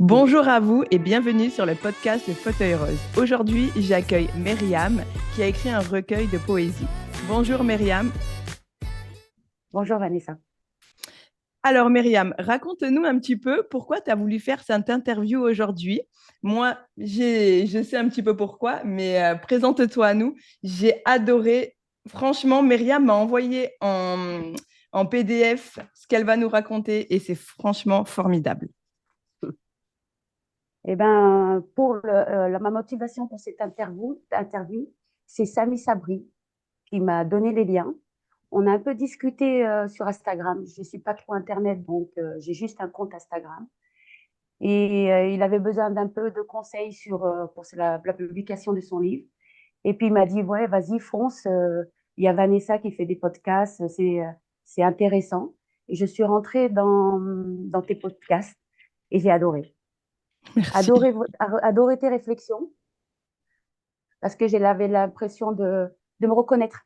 Bonjour à vous et bienvenue sur le podcast Le Fauteuil Rose. Aujourd'hui, j'accueille Myriam qui a écrit un recueil de poésie. Bonjour Myriam. Bonjour Vanessa. Alors Myriam, raconte-nous un petit peu pourquoi tu as voulu faire cette interview aujourd'hui. Moi, je sais un petit peu pourquoi, mais présente-toi à nous. J'ai adoré. Franchement, Myriam m'a envoyé en PDF ce qu'elle va nous raconter et c'est franchement formidable. Ma motivation pour cette interview, c'est Sami Sabri qui m'a donné les liens. On a un peu discuté sur Instagram. Je ne suis pas trop Internet, donc j'ai juste un compte Instagram. Et il avait besoin d'un peu de conseils pour la publication de son livre. Et puis il m'a dit, ouais, vas-y, fonce. Il y a Vanessa qui fait des podcasts, c'est intéressant. Et je suis rentrée dans tes podcasts et j'ai adoré. Merci. Adoré tes réflexions parce que j'avais l'impression de me reconnaître.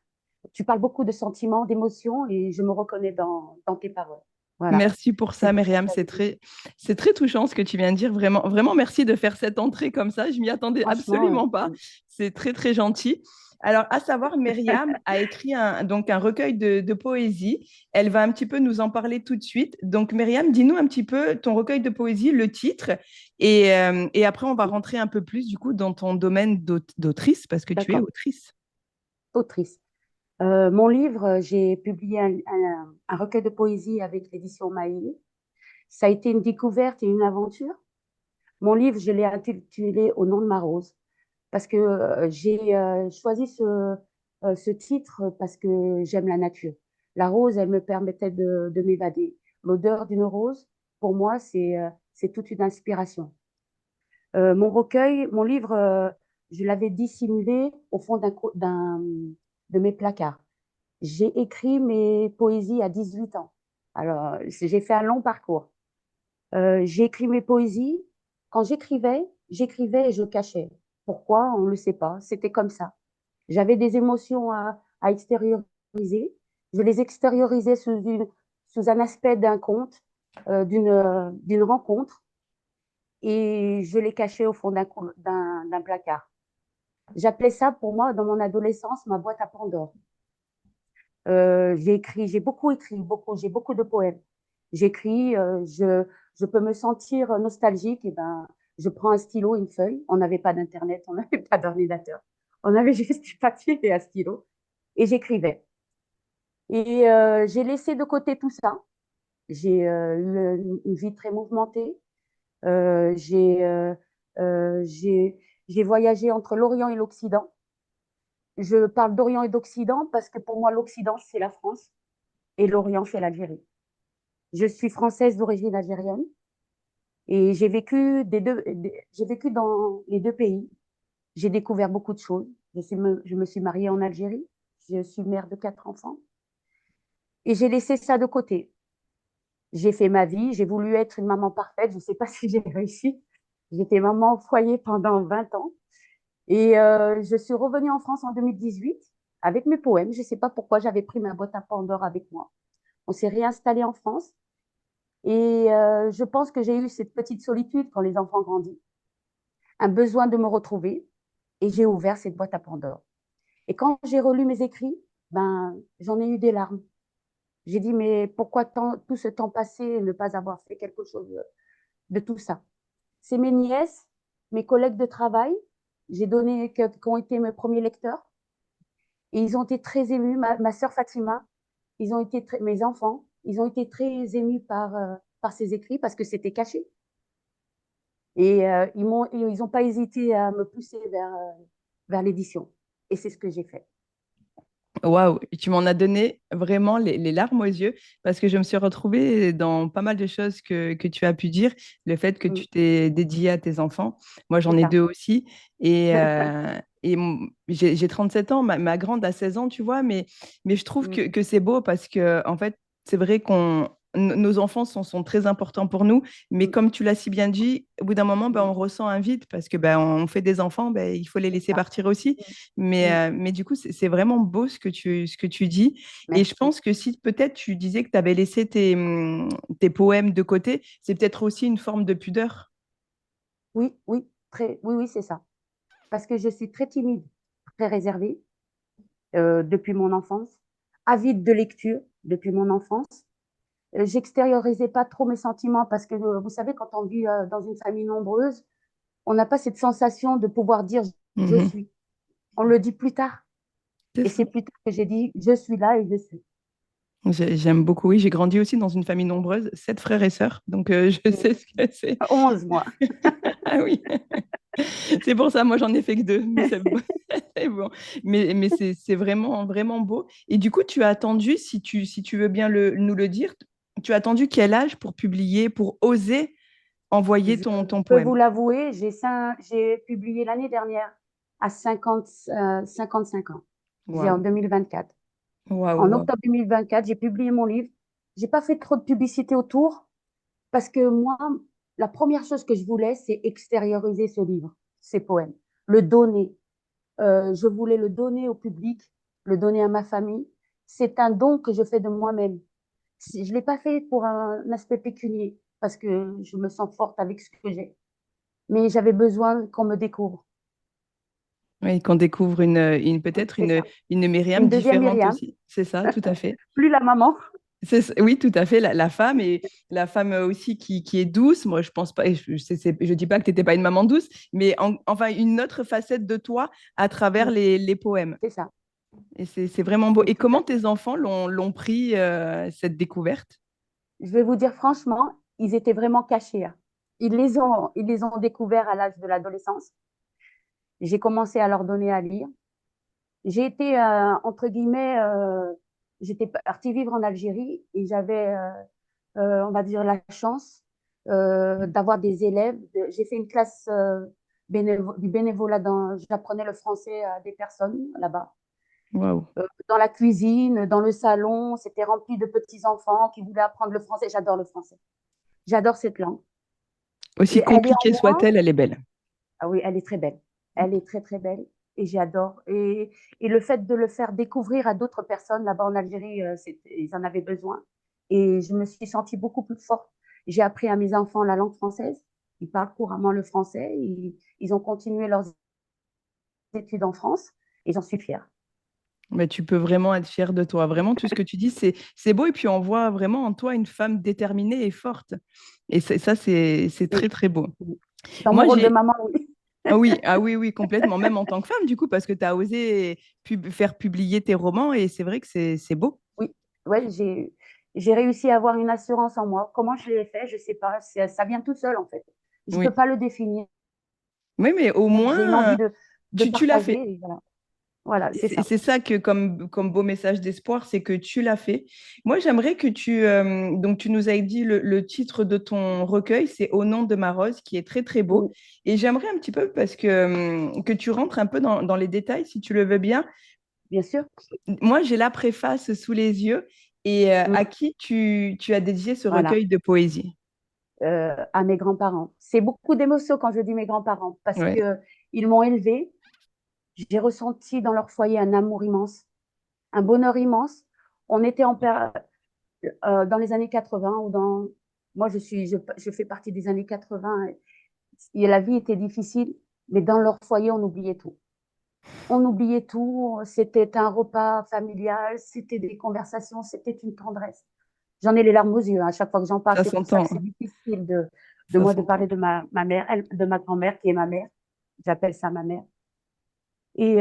Tu parles beaucoup de sentiments, d'émotions et je me reconnais dans tes paroles. Voilà. Merci pour C'est ça, pour ça que Myriam. j'avais dit. C'est très touchant ce que tu viens de dire. Vraiment, vraiment merci de faire cette entrée comme ça. Je m'y attendais Franchement, absolument pas. C'est très, très gentil. Alors, à savoir, Myriam a écrit donc un recueil de poésie. Elle va un petit peu nous en parler tout de suite. Donc, Myriam, dis-nous un petit peu ton recueil de poésie, le titre, et après, on va rentrer un peu plus du coup dans ton domaine d'autrice, parce que tu es d'accord. autrice. Autrice. Mon livre, j'ai publié un recueil de poésie avec l'édition Maï. Ça a été une découverte et une aventure. Mon livre, je l'ai intitulé Au nom de ma rose parce que j'ai choisi ce titre parce que j'aime la nature. La rose, elle me permettait de m'évader. L'odeur d'une rose, pour moi, c'est toute une inspiration. Mon livre, je l'avais dissimulé au fond de mes placards. J'ai écrit mes poésies à 18 ans. Alors, j'ai fait un long parcours. J'ai écrit mes poésies. Quand j'écrivais et je cachais. Pourquoi? On ne le sait pas. C'était comme ça. J'avais des émotions à extérioriser. Je les extériorisais sous un aspect d'un conte, d'une rencontre, et je les cachais au fond d'un placard. J'appelais ça pour moi, dans mon adolescence, ma boîte à Pandore. J'ai beaucoup écrit, j'ai beaucoup de poèmes. J'écris, je peux me sentir nostalgique, et ben, je prends un stylo, une feuille. On n'avait pas d'internet, on n'avait pas d'ordinateur. On avait juste du papier et un stylo. Et j'écrivais. Et j'ai laissé de côté tout ça. J'ai eu une vie très mouvementée. Euh, j'ai euh, euh, j'ai j'ai voyagé entre l'Orient et l'Occident. Je parle d'Orient et d'Occident parce que pour moi, l'Occident, c'est la France et l'Orient, c'est l'Algérie. Je suis française d'origine algérienne et j'ai vécu dans les deux pays. J'ai découvert beaucoup de choses. Je me suis mariée en Algérie. Je suis mère de 4 enfants et j'ai laissé ça de côté. J'ai fait ma vie. J'ai voulu être une maman parfaite. Je ne sais pas si j'ai réussi. J'étais maman au foyer pendant 20 ans. Et je suis revenue en France en 2018 avec mes poèmes. Je ne sais pas pourquoi j'avais pris ma boîte à Pandore avec moi. On s'est réinstallé en France. Et je pense que j'ai eu cette petite solitude quand les enfants grandissent, un besoin de me retrouver. Et j'ai ouvert cette boîte à Pandore. Et quand j'ai relu mes écrits, ben, j'en ai eu des larmes. J'ai dit, mais pourquoi tout ce temps passé et ne pas avoir fait quelque chose de tout ça? C'est mes nièces, mes collègues de travail, qui ont été mes premiers lecteurs. Et ils ont été très émus. Ma sœur Fatima, mes enfants, ils ont été très émus par ces écrits parce que c'était caché. Et ils ont pas hésité à me pousser vers l'édition. Et c'est ce que j'ai fait. Waouh, tu m'en as donné vraiment les larmes aux yeux parce que je me suis retrouvée dans pas mal de choses que tu as pu dire. Le fait que Mm, tu t'es dédié à tes enfants. Moi, j'en c'est ai ça. deux aussi. J'ai 37 ans, ma grande a 16 ans, tu vois, mais je trouve Mm, que c'est beau parce que, en fait, c'est vrai nos enfants sont très importants pour nous, mais mm, comme tu l'as si bien dit, au bout d'un moment, ben, mm, on ressent un vide parce que ben, on fait des enfants, ben, il faut les c'est laisser ça. partir aussi. Mm, mm. Mais du coup, c'est vraiment beau ce que tu dis. Et je Merci. pense que si peut-être tu disais que tu avais laissé tes poèmes de côté, c'est peut-être aussi une forme de pudeur. Oui, oui, oui, oui, c'est ça. Parce que je suis très timide, très réservée depuis mon enfance, avide de lecture depuis mon enfance. J'extériorisais pas trop mes sentiments parce que vous savez, quand on vit dans une famille nombreuse, on n'a pas cette sensation de pouvoir dire je Mhm. suis. On le dit plus tard. C'est Et ça. c'est plus tard que j'ai dit je suis là et je suis. J'aime beaucoup. Oui, j'ai grandi aussi dans une famille nombreuse, 7 frères et sœurs, donc je sais ce que c'est. 11 mois. Ah oui, c'est pour ça, moi j'en ai fait que 2, mais c'est bon. C'est bon. Mais c'est vraiment, vraiment beau. Et du coup, tu as attendu, si tu veux bien nous le dire, tu as attendu quel âge pour publier, pour oser envoyer Je ton peux vous poème? l'avouer, j'ai publié l'année dernière à 55 ans. J'ai en Waouh, 2024. waouh, En waouh. octobre 2024, j'ai publié mon livre. J'ai pas fait trop de publicité autour parce que moi, la première chose que je voulais, c'est extérioriser ce livre, ces poèmes, le donner. Je voulais le donner au public, le donner à ma famille. C'est un don que je fais de moi-même. Je ne l'ai pas fait pour un aspect pécunier parce que je me sens forte avec ce que j'ai. Mais j'avais besoin qu'on me découvre. Oui, qu'on découvre Oui, peut-être c'est ça. une Myriam Une deuxième différente Myriam, aussi. C'est ça, tout à fait. plus la maman. Oui, tout à fait, la femme et la femme aussi qui est douce. Moi, je pense pas, et je dis pas que tu n'étais pas une maman douce, mais enfin une autre facette de toi à travers les poèmes. C'est ça. Et c'est vraiment beau. C'est Et tout à comment fait. tes enfants l'ont pris, cette découverte? Je vais vous dire franchement, ils étaient vraiment cachés, hein. Ils les ont découverts à l'âge de l'adolescence. J'ai commencé à leur donner à lire. J'ai été, entre guillemets, j'étais partie vivre en Algérie et j'avais, on va dire, la chance d'avoir des élèves. J'ai fait une classe du bénévolat j'apprenais le français à des personnes là-bas. Waouh. Dans la cuisine, dans le salon, c'était rempli de petits enfants qui voulaient apprendre le français. J'adore le français. J'adore cette langue. Aussi Et elle est en compliquée moi. soit-elle, elle est belle. Ah oui, elle est très belle. Elle est très, très belle et j'adore. Et le fait de le faire découvrir à d'autres personnes là-bas en Algérie, ils en avaient besoin. Et je me suis sentie beaucoup plus forte. J'ai appris à mes enfants la langue française. Ils parlent couramment le français. Ils ont continué leurs études en France et j'en suis fière. Mais tu peux vraiment être fière de toi. Vraiment, tout ce que tu dis, c'est beau. Et puis, on voit vraiment en toi une femme déterminée et forte. Et ça, c'est très, Oui, très beau. dans mon Moi, rôle de j'ai. maman, oui. Ah oui, ah oui, oui, complètement. Même en tant que femme, du coup, parce que tu as osé faire publier tes romans. Et c'est vrai que c'est beau. Oui, ouais, j'ai réussi à avoir une assurance en moi. Comment je l'ai fait, je sais pas. Ça vient tout seul en fait. Je peux Oui. pas le définir. Oui, mais au J'ai une moins, envie de tu l'as partager. fait. Et voilà, voilà, c'est ça. C'est ça que comme beau message d'espoir, c'est que tu l'as fait. Moi, j'aimerais que donc tu nous as dit le titre de ton recueil, c'est Au nom de ma rose, qui est très très beau. Oui, Et j'aimerais un petit peu parce que tu rentres un peu dans les détails, si tu le veux bien. bien sûr. Moi, j'ai la préface sous les yeux et Mm, à qui tu as dédié ce voilà, recueil de poésie? à mes grands-parents. C'est beaucoup d'émotions quand je dis mes grands-parents parce Ouais. que ils m'ont élevée. J'ai ressenti dans leur foyer un amour immense, un bonheur immense. On était dans les années 80 ou dans moi je fais partie des années 80 et la vie était difficile, mais dans leur foyer on oubliait tout. On oubliait tout, c'était un repas familial, c'était des conversations, c'était une tendresse. J'en ai les larmes aux yeux, hein, à chaque fois que j'en parle. Ça C'est pour ça s'entend, que c'est difficile de ça moi de s'entend. parler de ma mère, de ma grand-mère qui est ma mère. J'appelle ça ma mère. Et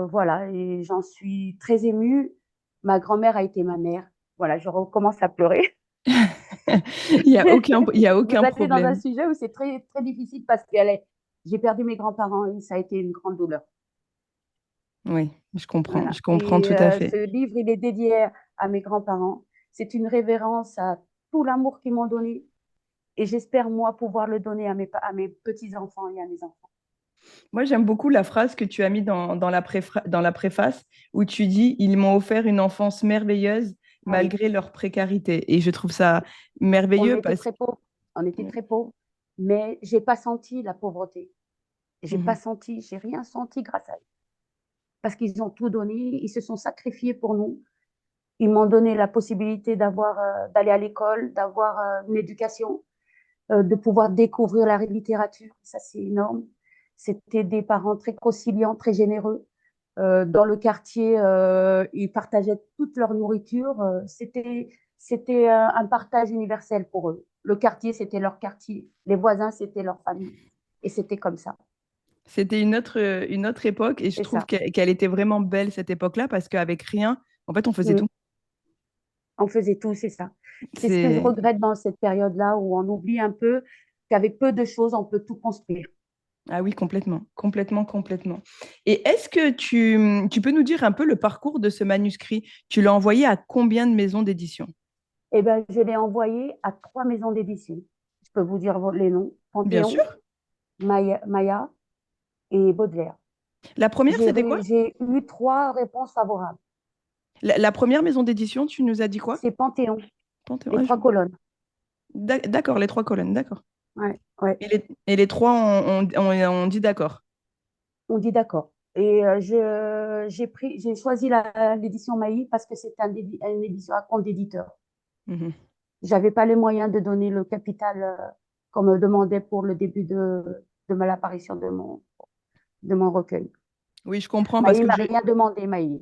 voilà, et j'en suis très émue. Ma grand-mère a été ma mère. Voilà, je recommence à pleurer. Il y a Vous aucun allez dans un problème. sujet où c'est très, très difficile parce que j'ai perdu mes grands-parents et ça a été une grande douleur. Oui, Voilà. je comprends Et tout à fait. ce livre, il est dédié à mes grands-parents. C'est une révérence à tout l'amour qu'ils m'ont donné. Et j'espère, moi, pouvoir le donner à mes petits-enfants et à mes enfants. Moi, j'aime beaucoup la phrase que tu as mis dans la préface où tu dis, ils m'ont offert une enfance merveilleuse Ah oui, malgré leur précarité. Et je trouve ça on merveilleux était parce que... très pauvres. On était très pauvres. Mais j'ai pas senti la pauvreté. J'ai pas Mhm. senti, j'ai rien senti grâce à eux. Parce qu'ils ont tout donné, ils se sont sacrifiés pour nous. Ils m'ont donné la possibilité d'aller à l'école, d'avoir une éducation. de pouvoir découvrir la littérature. Ça, c'est énorme. C'était des parents très conciliants, très généreux. Dans le quartier, ils partageaient toute leur nourriture. C'était un partage universel pour eux. Le quartier, c'était leur quartier. Les voisins, c'était leur famille. Et c'était comme ça. C'était une autre époque et je C'est trouve ça. qu'elle était vraiment belle cette époque-là parce qu'avec rien, en fait, on faisait Mm. tout. On faisait tout, c'est ça. C'est ce que je C'est regrette dans cette période-là où on oublie un peu qu'avec peu de choses, on peut tout construire. Ah oui, complètement, complètement, complètement. Et est-ce que tu peux nous dire un peu le parcours de ce manuscrit? Tu l'as envoyé à combien de maisons d'édition? Eh ben, je l'ai envoyé à 3 maisons d'édition. Je peux vous dire les noms. Bien Panthéon, sûr. Maya et Baudelaire. La première, c'était quoi? J'ai eu 3 réponses favorables. La première maison d'édition, tu nous as dit quoi? C'est Panthéon, Panthéon. les Ah, 3 colonnes. d'accord, les trois colonnes, d'accord. Ouais, ouais. Et les trois, on dit d'accord. On dit d'accord. Et j'ai choisi l'édition Maï parce que c'est une édition à compte d'éditeur. Mhm. J'avais pas les moyens de donner le capital qu'on me demandait pour le début de l'apparition de mon recueil. Oui, je comprends parce Maï que m'a rien demandé, Maï.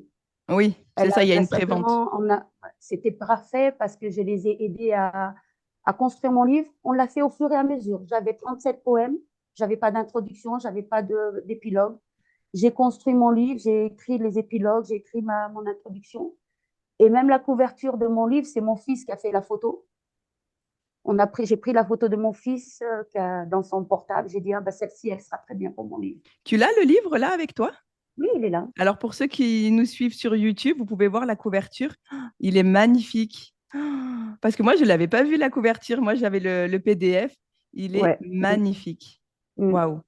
Oui, c'est ça, il y a Elle a une prévente. simplement, c'était parfait parce que je les ai aidés à construire mon livre. On l'a fait au fur et à mesure. J'avais 37 poèmes, j'avais pas d'introduction, j'avais pas d'épilogue. J'ai construit mon livre, j'ai écrit les épilogues, j'ai écrit mon introduction. Et même la couverture de mon livre, c'est mon fils qui a fait la photo. J'ai pris la photo de mon fils dans son portable. J'ai dit, ah, bah, celle-ci, elle sera très bien pour mon livre. Tu l'as le livre là avec toi? Oui, il est là. Alors pour ceux qui nous suivent sur YouTube, vous pouvez voir la couverture. Il est magnifique. Parce que moi, je ne l'avais pas vu la couverture. Moi, j'avais le PDF. Il est Ouais. magnifique. Mm, Waouh, mm.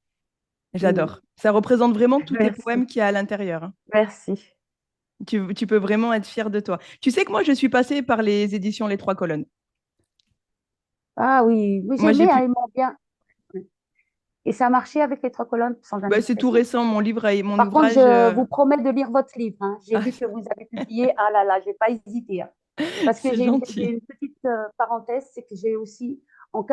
j'adore. Ça représente vraiment tous tes Merci. poèmes qu'il y a à l'intérieur, hein. Merci. Tu peux vraiment être fier de toi. Tu sais que moi, je suis passée par les éditions Les Trois Colonnes. Ah oui, oui, Moi, j'ai j'aimais, hein, pu. ils m'ont bien. Et ça a marché avec les 3 colonnes, sans Bah, c'est tout indiscrétion. récent, mon Par contre, ouvrage. je vous promets de lire votre livre, hein. J'ai Ah, vu que vous avez publié. Ah là là, je vais pas hésiter, hein. Parce que c'est j'ai gentil. une petite parenthèse, c'est que j'ai aussi, en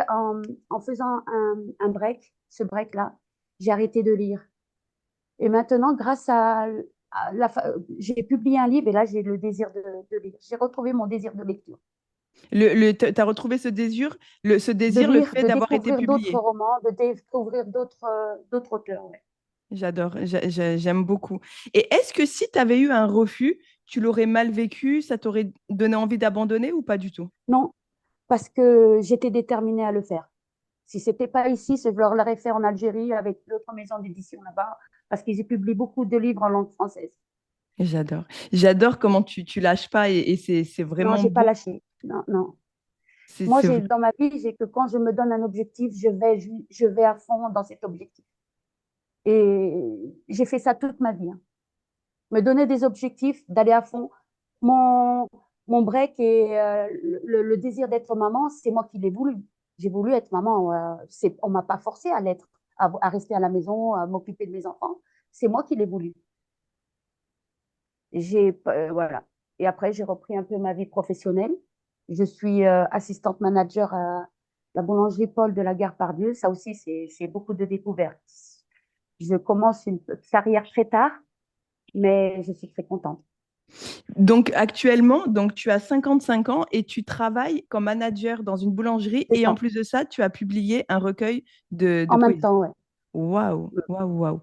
faisant un break, ce break-là, j'ai arrêté de lire. Et maintenant, grâce j'ai publié un livre et là, j'ai le désir de lire. J'ai retrouvé mon désir de lecture, Tu as retrouvé ce désir, ce de désir, le lire, fait de d'avoir été découvrir d'autres publié. romans, de découvrir d'autres auteurs. Ouais. J'adore, j'aime beaucoup. Et est-ce que si tu avais eu un refus, tu l'aurais mal vécu, ça t'aurait donné envie d'abandonner ou pas du tout? Non, parce que j'étais déterminée à le faire. Si c'était pas ici, je l'aurais fait en Algérie avec l'autre maison d'édition là-bas, parce qu'ils publient beaucoup de livres en langue française. J'adore. J'adore comment tu lâches pas et c'est Non, vraiment j'ai pas beau. lâché. Non, non. C'est, Moi, c'est... dans ma vie, j'ai que quand je me donne un objectif, je vais à fond dans cet objectif. Et j'ai fait ça toute ma vie, hein. Me donner des objectifs, d'aller à fond. Mon, mon break et le désir d'être maman, c'est moi qui l'ai voulu. J'ai voulu être maman. On m'a pas forcé à l'être, à rester à la maison, à m'occuper de mes enfants. C'est moi qui l'ai voulu. Voilà. Et après, j'ai repris un peu ma vie professionnelle. Je suis assistante manager à la boulangerie Paul de la Gare Pardieu. Ça aussi, c'est beaucoup de découvertes. Je commence une carrière très tard, mais je suis très contente. Donc actuellement, donc, tu as 55 ans et tu travailles comme manager dans une boulangerie C'est et en ça. plus de ça, tu as publié un recueil de En même poésie. temps, ouais. Waouh, waouh, waouh.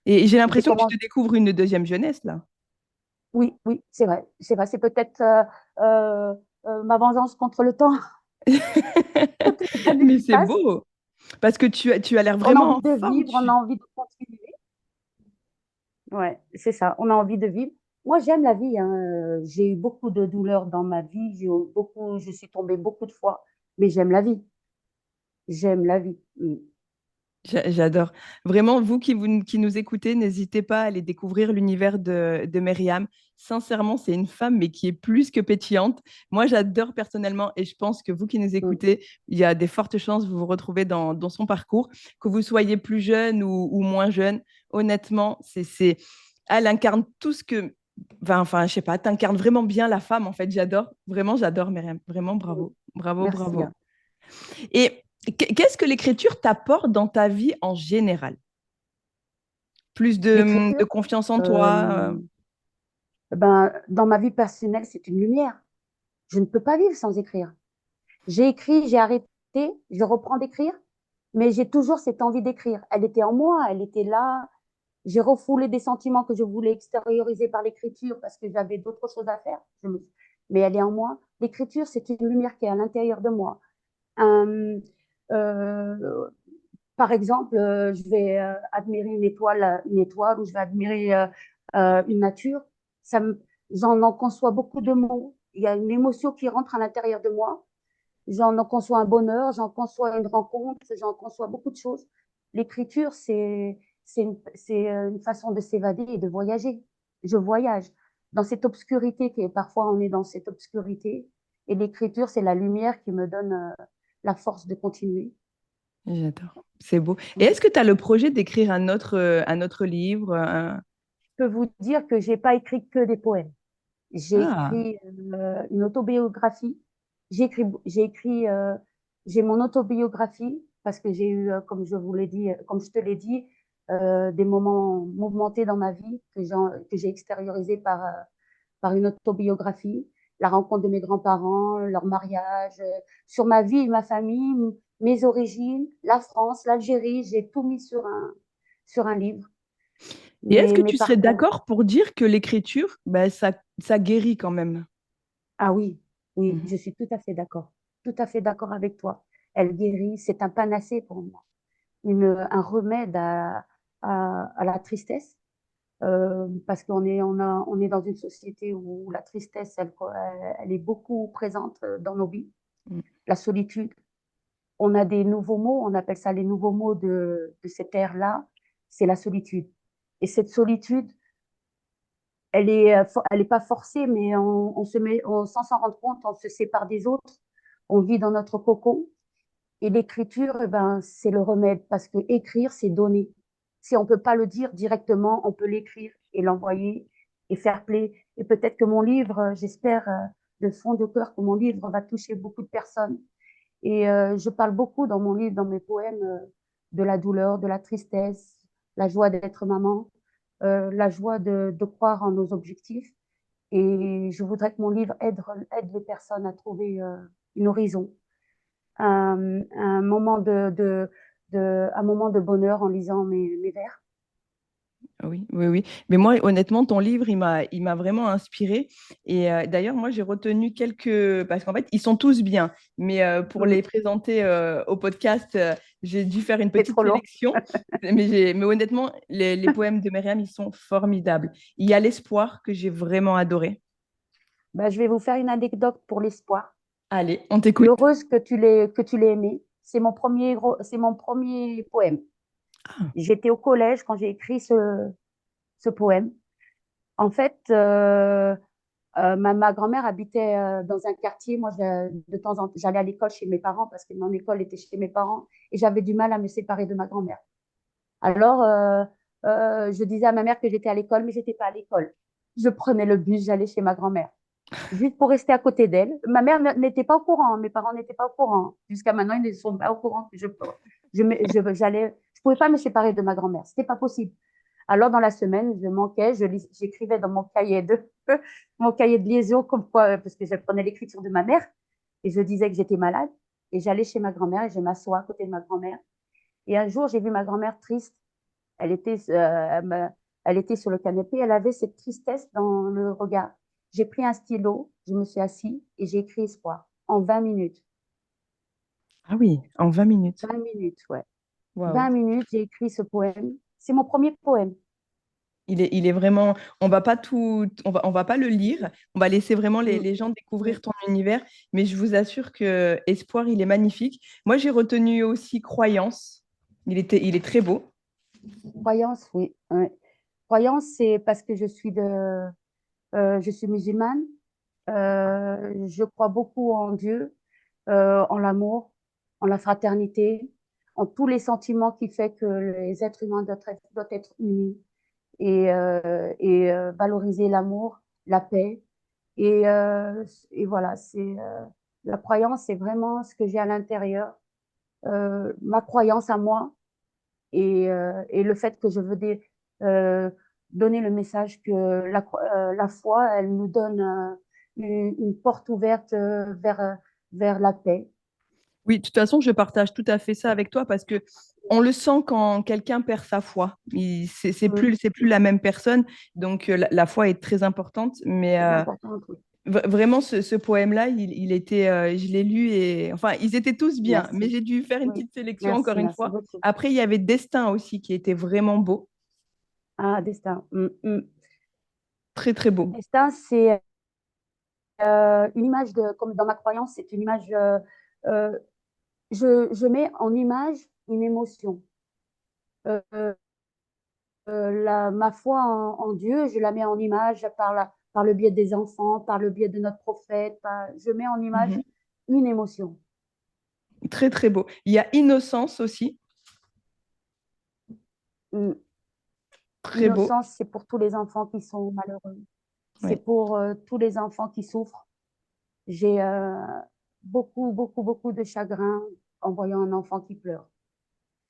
Et j'ai J'ai l'impression que tu te commencé. découvres une deuxième jeunesse là. Oui, oui, c'est vrai. C'est vrai. C'est peut-être euh, ma vengeance contre le temps, toutes les années Mais qui c'est passent. beau parce que tu as l'air On a vraiment envie en de forme. vivre, on a envie de continuer. Ouais, c'est ça. On a envie de vivre. Moi, j'aime la vie, hein. J'ai eu beaucoup de douleurs dans ma vie. Je suis tombée beaucoup de fois, mais j'aime la vie. J'aime la vie. Mm. J'adore. Vraiment, qui nous écoutez, n'hésitez pas à aller découvrir l'univers de Myriam. Sincèrement, c'est une femme, mais qui est plus que pétillante. Moi, j'adore personnellement et je pense que vous qui nous Mm. écoutez, il y a des fortes chances de vous retrouver dans son parcours, que vous soyez plus jeune ou moins jeune. Honnêtement, elle incarne tout ce que... Enfin, je sais pas, t'incarnes vraiment bien la femme, en fait. J'adore. Vraiment, j'adore Myriam. Vraiment, Mm. bravo. Bravo, Merci, bravo. hein. Et Qu'est-ce que l'écriture t'apporte dans ta vie en général? Plus de L'écriture, confiance en toi? euh, ben, dans ma vie personnelle, c'est une lumière. Je ne peux pas vivre sans écrire. J'ai écrit, j'ai arrêté, je reprends d'écrire, mais j'ai toujours cette envie d'écrire. Elle était en moi, elle était là. J'ai refoulé des sentiments que je voulais extérioriser par l'écriture parce que j'avais d'autres choses à faire. Mais elle est en moi. L'écriture, c'est une lumière qui est à l'intérieur de moi. Euh, euh, Par exemple, je vais admirer une étoile, ou je vais admirer une nature. Ça me, j'en en conçois beaucoup de mots. Il y a une émotion qui rentre à l'intérieur de moi. J'en en conçois un bonheur, j'en conçois une rencontre, j'en conçois beaucoup de choses. L'écriture, c'est une façon de s'évader et de voyager. Je voyage dans cette obscurité qui est parfois on est dans cette obscurité. Et l'écriture, c'est la lumière qui me donne la force de continuer. J'adore. C'est beau. Et est-ce que tu as le projet d'écrire un autre livre? Je peux vous dire que j'ai pas écrit que des poèmes. J'ai Ah, écrit une autobiographie. J'ai écrit, j'ai mon autobiographie parce que j'ai eu, comme je vous l'ai dit, comme je te l'ai dit, des moments mouvementés dans ma vie que j'ai extériorisé par une autobiographie. La rencontre de mes grands-parents, leur mariage, sur ma vie et ma famille, mes origines, la France, l'Algérie, j'ai tout mis sur un livre. et est-ce que Mais tu serais par contre, d'accord pour dire que l'écriture, ben, ça guérit quand même? ah oui, oui, Mhm. je suis tout à fait d'accord. Tout à fait d'accord avec toi. Elle guérit, c'est un panacée pour moi, un remède à la tristesse, parce on est dans une société où la tristesse, elle est beaucoup présente dans nos vies. La solitude, on a des nouveaux mots, on appelle ça les nouveaux mots de cette ère-là, c'est la solitude. Et cette solitude, elle est pas forcée, mais sans s'en rendre compte, on se sépare des autres, on vit dans notre cocon. Et l'écriture, eh ben, c'est le remède parce que écrire, c'est donner. Si on peut pas le dire directement, on peut l'écrire et l'envoyer et faire play. Et peut-être que mon livre, j'espère de fond de cœur que mon livre va toucher beaucoup de personnes. Et je parle beaucoup dans mon livre, dans mes poèmes, de la douleur, de la tristesse, la joie d'être maman, la joie de croire en nos objectifs. Et je voudrais que mon livre aide les personnes à trouver une horizon, un moment un moment de bonheur en lisant mes vers. Oui, oui, oui. Mais moi, honnêtement, ton livre, il m'a vraiment inspiré. Et d'ailleurs, moi, j'ai retenu quelques, parce qu'en fait, ils sont tous bien. Mais pour Mm. les présenter au podcast, j'ai dû faire une C'est petite trop long. sélection. Mais honnêtement, les poèmes de Myriam, ils sont formidables. Il y a l'espoir que j'ai vraiment adoré. Ben, je vais vous faire une anecdote pour l'espoir. Allez, on Je suis t'écoute. heureuse que tu l'aies aimé. C'est mon premier poème. Ah, J'étais au collège quand j'ai écrit ce poème. En fait, ma grand-mère habitait dans un quartier. Moi, de temps en temps, j'allais à l'école chez mes parents parce que mon école était chez mes parents et j'avais du mal à me séparer de ma grand-mère. Alors, je disais à ma mère que j'étais à l'école, mais j'étais pas à l'école. Je prenais le bus, j'allais chez ma grand-mère, juste pour rester à côté d'elle. Ma mère n'était pas au courant, mes parents n'étaient pas au courant. Jusqu'à maintenant, ils ne sont pas au courant que je pouvais pas me séparer de ma grand-mère. C'était pas possible. Alors, dans la semaine, je manquais, j'écrivais dans mon cahier de liaison, comme quoi, parce que je prenais l'écriture de ma mère, et je disais que j'étais malade, et j'allais chez ma grand-mère, et je m'assois à côté de ma grand-mère. Et un jour, j'ai vu ma grand-mère triste. Elle était, elle était sur le canapé, elle avait cette tristesse dans le regard. J'ai pris un stylo, je me suis assise et j'ai écrit espoir en 20 minutes. ah oui, en 20 minutes. 20 minutes, ouais. Waouh. 20 minutes, j'ai écrit ce poème. C'est mon premier poème. Il est vraiment, on va pas le lire, on va laisser vraiment Mm, les gens mm. découvrir ton univers, mais je vous assure que Espoir, il est magnifique. Moi, j'ai retenu aussi Croyance. Il est très beau. Croyance, oui. Ouais. Croyance, c'est parce que je suis musulmane. Je crois beaucoup en Dieu, en l'amour, en la fraternité, en tous les sentiments qui fait que les êtres humains doivent être unis et valoriser l'amour, la paix. Et voilà, la croyance, c'est vraiment ce que j'ai à l'intérieur. ma croyance à moi et le fait que je veux euh, donner le message que la foi, elle nous donne une porte ouverte vers la paix. Oui, de toute façon, je partage tout à fait ça avec toi parce que on le sent quand quelqu'un perd sa foi. Mm. C'est plus la même personne. Donc, la foi est très importante. Mais C'est important. Oui. vraiment, ce poème-là, il était, je l'ai lu et enfin, ils étaient tous bien. Mais Merci. j'ai dû faire une Oui. petite sélection encore Merci, une merci fois. beaucoup. Après, il y avait Destin aussi qui était vraiment beau, Ah, destin. très très beau. Destin, c'est une image comme dans ma croyance, c'est une image. Euh, je mets en image une émotion. Euh, ma foi en Dieu, je la mets en image par le biais des enfants, par le biais de notre prophète. Je mets en image Mhm. une émotion. Très très beau. Il y a Innocence aussi, Hum, très beau. Innocence, c'est pour tous les enfants qui sont malheureux. C'est Oui. pour tous les enfants qui souffrent. J'ai beaucoup, beaucoup, beaucoup de chagrin en voyant un enfant qui pleure.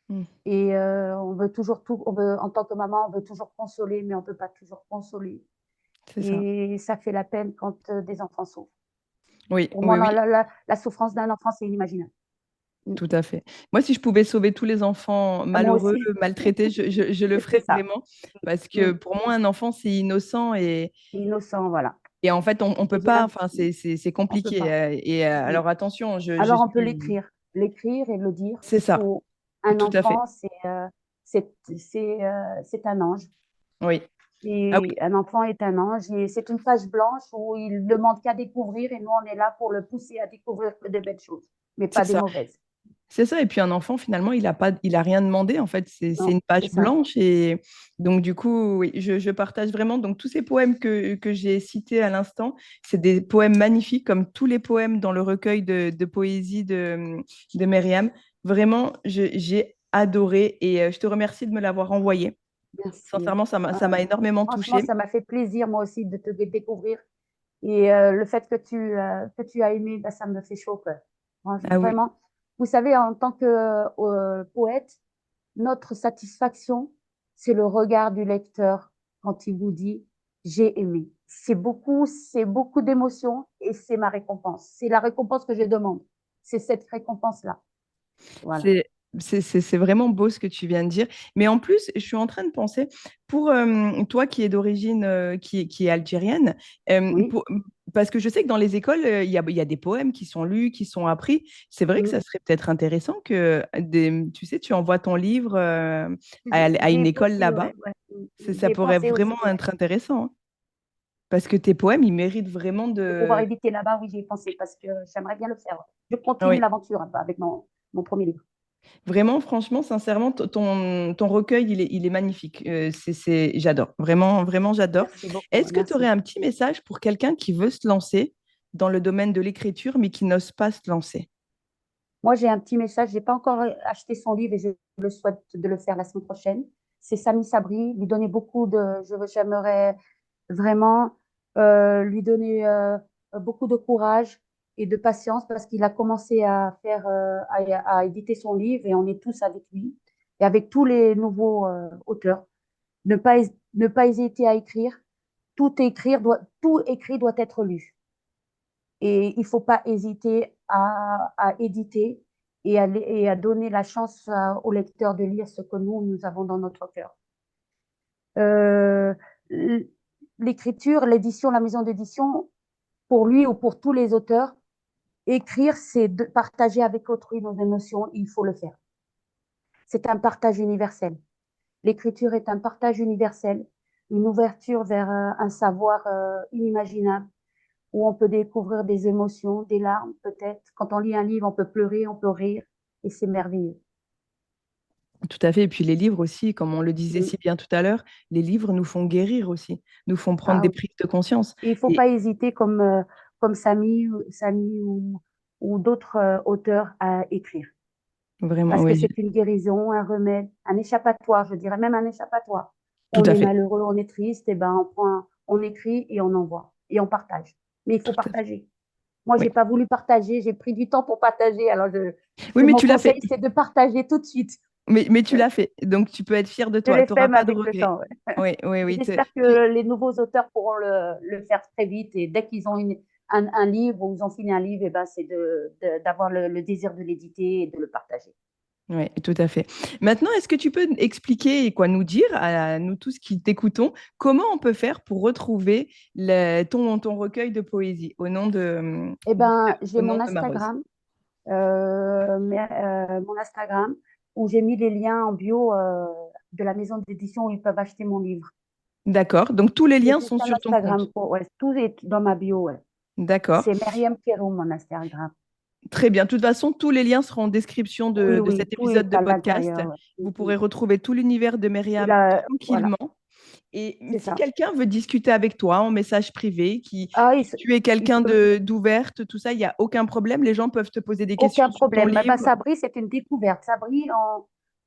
Mm. Et on veut toujours tout, en tant que maman, on veut toujours consoler, mais on ne peut pas toujours consoler. C'est ça. Et ça fait la peine quand des enfants souffrent. Oui, Pour moi, oui, oui. la souffrance d'un enfant, c'est inimaginable. Mm. Tout à fait. Moi, si je pouvais sauver tous les enfants Moi malheureux, aussi, maltraités, je le c'est ferais ça. vraiment. Parce Mm. que pour moi, un enfant, c'est innocent Innocent, voilà. et en fait, on Et peut pas, enfin, c'est on peut compliqué. pas. Mm. Alors, attention, je Alors, on peut suis. l'écrire et le dire. C'est ça, Pour un tout à fait. enfant, c'est un ange. Oui. Ah oui, Et un enfant est un ange. Et c'est une page blanche où il demande qu'à découvrir et nous, on est là pour le pousser à découvrir que de belles choses, mais c'est pas des ça. mauvaises. C'est ça. Et puis, un enfant, finalement, il a rien demandé. En fait, c'est Non, une c'est page ça. blanche. Et donc, du coup, oui, je partage vraiment. Donc, tous ces poèmes que j'ai cités à l'instant, c'est des poèmes magnifiques, comme tous les poèmes dans le recueil de poésie de Myriam. Vraiment, j'ai adoré. Et je te remercie de me l'avoir envoyé. Merci. Sincèrement, ça m'a énormément Franchement, touchée. ça m'a fait plaisir, moi aussi, de te découvrir. Et le fait que tu as aimé, ben, ça me fait chaud au cœur. Ah oui, Vraiment. Vous savez, en tant que poète, notre satisfaction, c'est le regard du lecteur quand il vous dit j'ai aimé. C'est beaucoup d'émotions et c'est ma récompense. C'est la récompense que je demande. C'est cette récompense-là. Voilà. c'est c'est vraiment beau ce que tu viens de dire. Mais en plus, je suis en train de penser, pour toi qui es d'origine, qui est algérienne, Oui. parce que je sais que dans les écoles, il y a des poèmes qui sont lus, qui sont appris. C'est vrai que Mm. ça serait peut-être intéressant que, tu sais, tu envoies ton livre à J'y une ai école pensé, là-bas. ouais, ouais. Ça J'y ai pourrait pensé aussi, vraiment ouais. être intéressant, hein. Parce que tes poèmes, ils méritent vraiment De pouvoir de... éviter là-bas, oui, j'y ai pensé parce que j'aimerais bien le faire. Je Ah continue oui. l'aventure un peu avec mon premier livre. Vraiment, franchement, sincèrement, ton recueil, il est magnifique. J'adore. Vraiment, vraiment, j'adore. Merci beaucoup, Est-ce que tu aurais merci. un petit message pour quelqu'un qui veut se lancer dans le domaine de l'écriture, mais qui n'ose pas se lancer? Moi, j'ai un petit message. J'ai pas encore acheté son livre et je le souhaite de le faire la semaine prochaine. C'est Sami Sabri. Lui donner j'aimerais vraiment lui donner beaucoup de courage et de patience parce qu'il a commencé à éditer son livre et on est tous avec lui et avec tous les nouveaux auteurs. Ne pas hésiter à écrire. Tout écrit doit être lu. Et il ne faut pas hésiter à éditer et à donner la chance au lecteur de lire ce que nous avons dans notre cœur. Euh, L'écriture, l'édition, la maison d'édition, pour lui ou pour tous les auteurs, écrire, c'est de partager avec autrui nos émotions, il faut le faire. C'est un partage universel. L'écriture est un partage universel, une ouverture vers un savoir inimaginable où on peut découvrir des émotions, des larmes peut-être. Quand on lit un livre, on peut pleurer, on peut rire, et c'est merveilleux. Tout à fait. Et puis les livres aussi, comme on le disait Mm. si bien tout à l'heure, les livres nous font guérir aussi, nous font prendre Ah des oui. prises de conscience. Et il ne faut Et pas hésiter, comme Samy ou d'autres auteurs, à écrire. vraiment, Parce que oui, c'est une guérison, un remède, un échappatoire, je dirais même un échappatoire. tout On à est fait. malheureux, on est triste, et ben on écrit et on envoie et on partage. Mais il faut Tout à fait. partager. Moi, Oui, j'ai pas voulu partager, j'ai pris du temps pour partager. Alors, oui, mais mon tu l'as fait. conseil, c'est de partager tout de suite. Mais tu l'as fait. Donc, tu peux être fier de Je toi. l'ai Tu n'auras fait, mais pas de avec le regrets. temps. Ouais. Oui, oui, oui. J'espère que les nouveaux auteurs pourront le faire très vite et dès qu'ils ont un livre ou ils ont fini un livre, eh ben, c'est d'avoir le désir de l'éditer et de le partager. Oui, tout à fait. Maintenant, est-ce que tu peux expliquer et quoi nous dire à nous tous qui t'écoutons comment on peut faire pour retrouver ton recueil de poésie Eh ben, j'ai au nom de Ma Rose? Mon Instagram où j'ai mis les liens en bio de la maison d'édition où ils peuvent acheter mon livre. D'accord. Donc, tous les J'ai liens juste sont un sur ton Instagram, compte. ouais, tout est dans ma bio. Ouais. D'accord. C'est Myriam Kéroum, mon Instagram. Très bien. De toute façon, tous les liens seront en description Oui, de oui, cet tout épisode est de à podcast. l'intérieur. Ouais. Vous pourrez retrouver tout l'univers de Et Myriam là, voilà, tranquillement. Et c'est si ça. quelqu'un veut discuter avec toi en message privé, Ah, tu es il quelqu'un peut, d'ouverte, tout ça, il n'y a aucun problème. Les gens peuvent te poser des questions aucun sur ton problème. Bah, livre. Sabri, c'est une découverte. Sabri,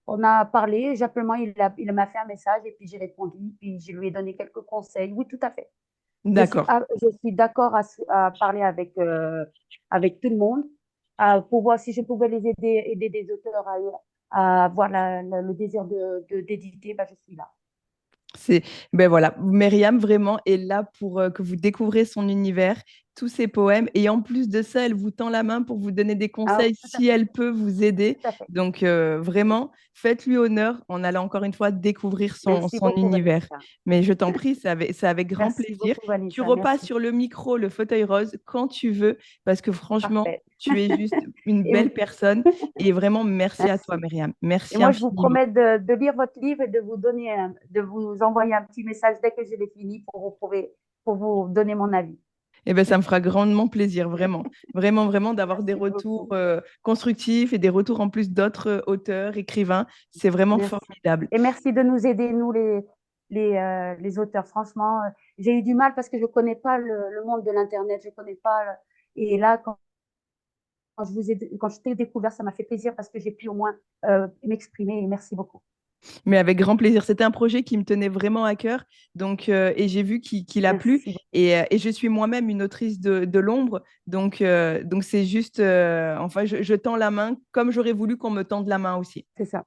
on a parlé, simplement, il m'a fait un message et puis j'ai répondu, puis je lui ai donné quelques conseils. Oui, tout à fait. D'accord. Je suis d'accord à parler avec tout le monde, pour voir si je pouvais les aider des auteurs à avoir le désir d'éditer, bah, je suis là. C'est, ben voilà, Myriam vraiment est là pour que vous découvrez son univers, tous ses poèmes. Et en plus de ça, elle vous tend la main pour vous donner des Ah, conseils tout à si fait, elle peut vous aider. tout à fait. Donc vraiment, faites-lui honneur en allant encore une fois découvrir Merci son beaucoup, univers. Vanessa. Mais je t'en prie, c'est avec grand Merci plaisir. beaucoup, Tu Vanessa. repasses Merci. sur le micro, le fauteuil rose, quand tu veux, parce que franchement, Parfait. tu es juste une Et, belle personne. Et vraiment, merci à toi, merci. Myriam. Et Merci moi, je vous infiniment. promets de lire votre livre et de vous de vous envoyer un petit message dès que je l'ai fini pour vous donner mon avis. Eh ben, ça me fera grandement plaisir, vraiment. Vraiment, vraiment, d'avoir des Merci retours beaucoup. constructifs et des retours en plus d'autres auteurs, écrivains. C'est vraiment Merci. formidable. Et merci de nous aider, nous, les auteurs. Franchement, j'ai eu du mal parce que je connais pas le monde de l'Internet. Je connais pas. Et là, quand je t'ai découvert, ça m'a fait plaisir parce que j'ai pu au moins m'exprimer. Et merci beaucoup. Mais avec grand plaisir. C'était un projet qui me tenait vraiment à cœur. Donc, et j'ai vu qu'il a plu. Merci beaucoup. Et je suis moi-même une autrice de l'ombre. Donc c'est juste, enfin, je tends la main comme j'aurais voulu qu'on me tende la main aussi. C'est ça.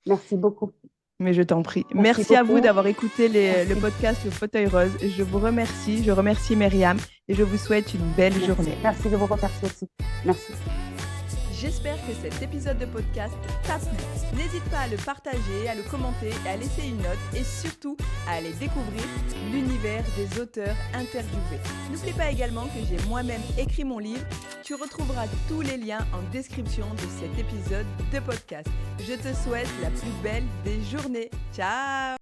Merci beaucoup. Mais je t'en prie. Merci Merci à vous beaucoup. d'avoir écouté le Merci. podcast Le Fauteuil Rose. Je vous remercie. Je remercie Myriam et je vous souhaite une belle Merci. journée. Merci de vous remercier aussi. Merci. J'espère que cet épisode de podcast t'a plu. N'hésite pas à le partager, à le commenter, à laisser une note et surtout à aller découvrir l'univers des auteurs interviewés. N'oublie pas également que j'ai moi-même écrit mon livre. Tu retrouveras tous les liens en description de cet épisode de podcast. Je te souhaite la plus belle des journées. Ciao!